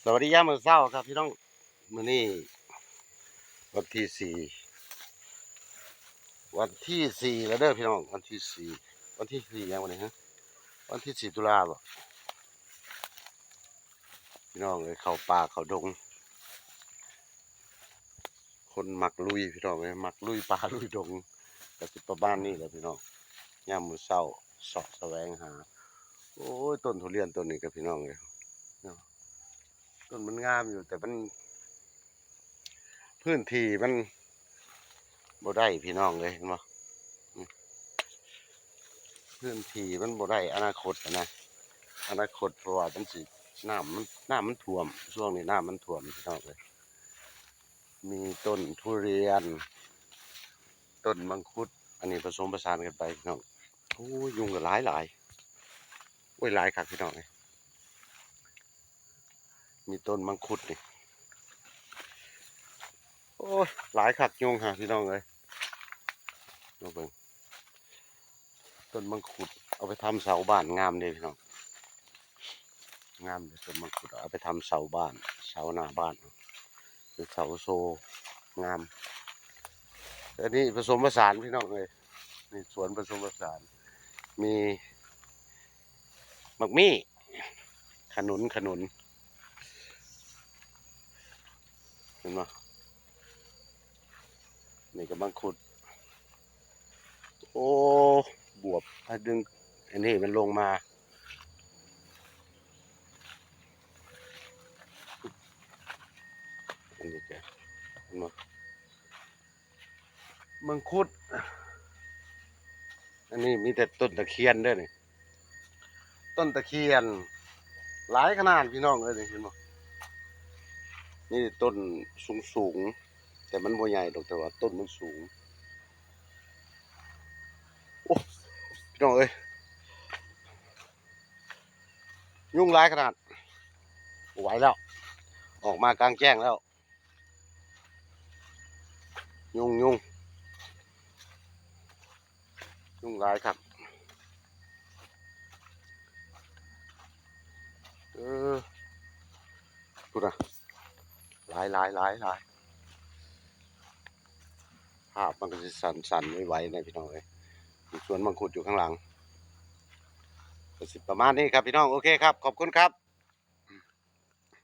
สวัสดียามมื้อเช้าครับพี่น้องมื้อนี้วันที่สี่วันที่สี่แล้วเด้อพี่น้องวันที่สี่วันที่สี่ยังวันนี้ฮะวันที่4 ตุลาบ่พี่น้องเลยเข้าป่าเข้าดงคนมักลุยพี่น้องเลยมักลุยป่าลุยดงก็สิประมาณนี้แหละพี่น้องยามมื้อเช้าเสาะแสวงหาโอ้ยต้นทุเรียนต้นนี้กับพี่น้องเลยเนาะต้นมันงามอยู่แต่มันพื้นที่มันบ่ได้พี่น้องเลยเห็นบ่พื้นที่มันบ่ได้อนาคตนะอนาคตเพราะว่ามันสิน้ำมันท่วมช่วงนี้น้ำมันท่วมพี่น้องเลยมีต้นทุเรียนต้นมังคุดอันนี้ผสมผสานกันไปพี่น้องโอ้ยยุงก็หลายโอ้ยหลายคักพี่น้องเลยมีต้นมังคุดนี่โอ้ยหลายคักยุงฮะพี่น้องเลยลองเบิ่งต้นมังคุดเอาไปทำเสาบ้านงามเลยพี่น้องงามเลยต้นมังคุดเอาไปทำเสาบ้านเสาหน้าบ้านหรือเสาโซงามอันนี้ผสมผสานพี่น้องเลยนี่สวนผสมผสานมีมักมี่ขนุนเห็นไหมนี่ก็มังคุดโอ้บวบถ้าดึงอันนี้มันลงมาอันนี้แกเห็นไหมมังคุดอันนี้มีแต่ต้นตะเคียนด้วยนี่ต้นตะเคียนหลายขนาดพี่น้องเลยนี่เห็นไหมนี่ต้นสูงแต่มันบ่ใหญ่ดอกแต่ว่าต้นมันสูงโอ้พี่น้องเอ้ยยุ่งหลายขนาดไหวแล้วออกมากลางแจ้งแล้วยุ่งหลายครับเออพูดนะหลายภาพมันก็จะสั่นไม่ไหวนะพี่น้องเอ้ยสวนมังคุดอยู่ข้างหลังก็สิประมาณนี้ครับพี่น้องโอเคครับขอบคุณครับ